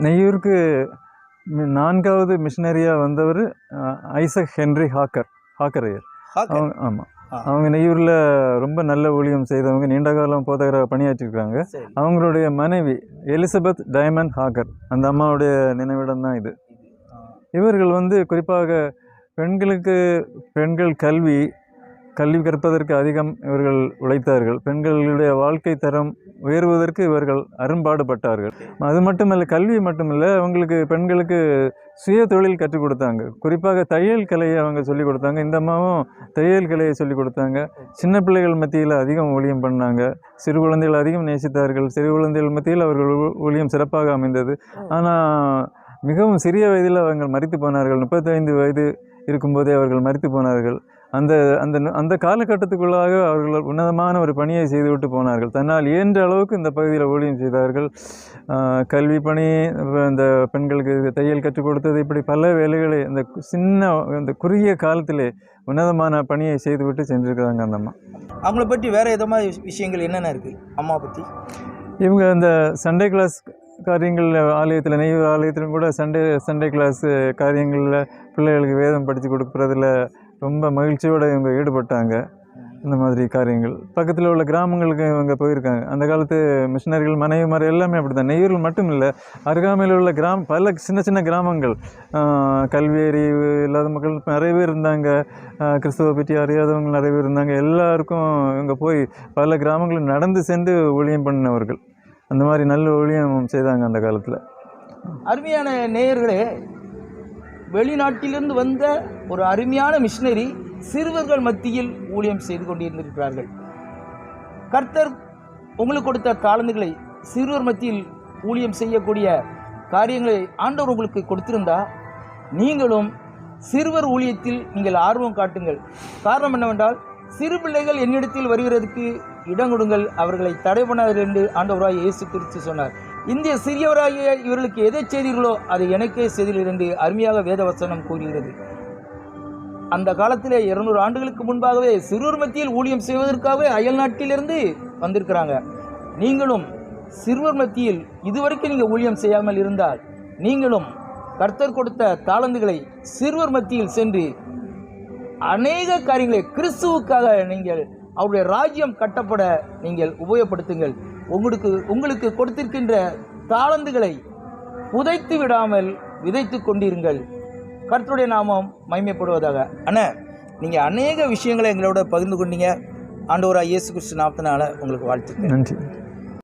நெய்யூருக்கு 4வது மிஷினரியாக வந்தவர் Isaac Henry ஹாக்கரையர். அவங்க ஆமாம், அவங்க நெய்யூரில் ரொம்ப நல்ல ஊழியம் செய்தவங்க, நீண்ட காலம் போதகராக பணியாற்றிருக்காங்க. அவங்களுடைய மனைவி எலிசபெத் டைமண்ட் ஹாக்கர், அந்த அம்மாவுடைய நினைவிடம் தான் இது. இவர்கள் குறிப்பாக பெண்கள் கல்வி கற்பதற்கு அதிகம் இவர்கள் உழைத்தார்கள். பெண்களுடைய வாழ்க்கை தரம் உயர்வதற்கு இவர்கள் அரும்பாடுபட்டார்கள். அது மட்டுமல்ல, கல்வி மட்டுமில்லை, பெண்களுக்கு சுய தொழில் கற்றுக் கொடுத்தாங்க. குறிப்பாக தையல் கலையை அவங்க சொல்லிக் கொடுத்தாங்க. இந்த அம்மாவும் தையல் கலையை சொல்லிக் கொடுத்தாங்க. சின்ன பிள்ளைகள் மத்தியில் அதிகம் ஊழியம் பண்ணாங்க. சிறு குழந்தைகள் அதிகம் நேசித்தார்கள். சிறு குழந்தைகள் மத்தியில் அவர்கள் ஊழியம் சிறப்பாக அமைந்தது. ஆனால் மிகவும் சிறிய வயதில் அவங்க மரித்து போனார்கள். 35 வயது இருக்கும்போதே அவர்கள் மரித்து போனார்கள். அந்த அந்த அந்த காலகட்டத்துக்குள்ளாக அவர்கள் உன்னதமான ஒரு பணியை செய்துவிட்டு போனார்கள். தன்னால் இயன்ற அளவுக்கு இந்த பகுதியில் ஊழியம் செய்தார்கள். கல்வி பணி, இந்த பெண்களுக்கு தையல் கற்றுக் கொடுத்தது, இப்படி பல வேலைகளை அந்த குறுகிய காலத்திலே உன்னதமான பணியை செய்துவிட்டு சென்றிருக்கிறாங்க அந்த அம்மா. அவங்கள பற்றி வேறு எதமாக விஷயங்கள் என்னென்ன இருக்குது அம்மா பற்றி? இவங்க இந்த சண்டே கிளாஸ் காரியங்கள் ஆலயத்தில், நெய்யூர் ஆலயத்திலும் கூட சண்டே கிளாஸ் காரியங்களில் பிள்ளைகளுக்கு வேதம் படித்து கொடுக்குறதுல ரொம்ப மகிழ்ச்சியோடு இவங்க ஈடுபட்டாங்க. இந்த மாதிரி காரியங்கள் பக்கத்தில் உள்ள கிராமங்களுக்கு இவங்க போயிருக்காங்க. அந்த காலத்து மிஷினரிகள் மனைவிமார் எல்லாமே அப்படி தான். நெய்யூரில் மட்டும் இல்லை, அருகாமையில் உள்ள பல சின்ன சின்ன கிராமங்கள், கல்வி அறிவு இல்லாத மக்கள் நிறைய பேர் இருந்தாங்க. கிறிஸ்துவ பற்றி அறியாதவங்க நிறைய பேர் இருந்தாங்க. எல்லாருக்கும் இவங்க போய் பல கிராமங்களில் நடந்து சென்று ஊழியம் பண்ணினவர்கள். அந்த மாதிரி நல்ல ஊழியம் செய்தாங்க அந்த காலத்தில். அருமையான நேயர்களே, வெளிநாட்டிலிருந்து வந்த ஒரு அருமையான மிஷினரி சிறுவர்கள் மத்தியில் ஊழியம் செய்து கொண்டிருந்திருக்கிறார்கள். கர்த்தர் உங்களுக்கு கொடுத்த தாளந்துகளை சிறுவர் மத்தியில் ஊழியம் செய்யக்கூடிய காரியங்களை ஆண்டவர் உங்களுக்கு கொடுத்திருந்தா, நீங்களும் சிறுவர் ஊழியத்தில் நீங்கள் ஆர்வம் காட்டுங்கள். காரணம் என்னவென்றால், சிறு பிள்ளைகள் என்னிடத்தில் வருகிறதுக்கு இடம் கொடுங்கள், அவர்களை தடை பண்ணாதீர்கள் என்று ஆண்டவராய் இயேசு கிறிஸ்து சொன்னார். இந்திய சிறியவராகிய இவர்களுக்கு எதை செய்தீர்களோ அதை எனக்கே செய்தீர்கள் என்று அருமையாக வேதவசனம் கூறுகிறது. அந்த காலத்திலே 200 ஆண்டுகளுக்கு முன்பாகவே சிறுவர் மத்தியில் ஊழியம் செய்வதற்காகவே அயல் நாட்டிலிருந்து வந்திருக்கிறாங்க. நீங்களும் சிறுவர் மத்தியில் இதுவரைக்கும் நீங்கள் ஊழியம் செய்யாமல் இருந்தால், நீங்களும் கர்த்தர் கொடுத்த தாளந்துகளை சிறுவர் மத்தியில் சென்று அநேக காரியங்களை கிறிஸ்துவுக்காக நீங்கள் அவருடைய ராஜ்யம் கட்டப்பட நீங்கள் உபயோகப்படுத்துங்கள். உங்களுக்கு கொடுத்திருக்கின்ற தாளந்துகளை புதைத்து விடாமல் விதைத்து கொண்டிருங்கள். கர்த்தருடைய நாமம் மகிமைப்படுவதாக. அண்ணா, நீங்கள் அநேக விஷயங்களை எங்களோட பகிர்ந்து கொண்டீங்க. ஆண்டவராகிய இயேசு கிறிஸ்து நாமத்தினால உங்களுக்கு வாழ்த்துக்கள். நன்றி.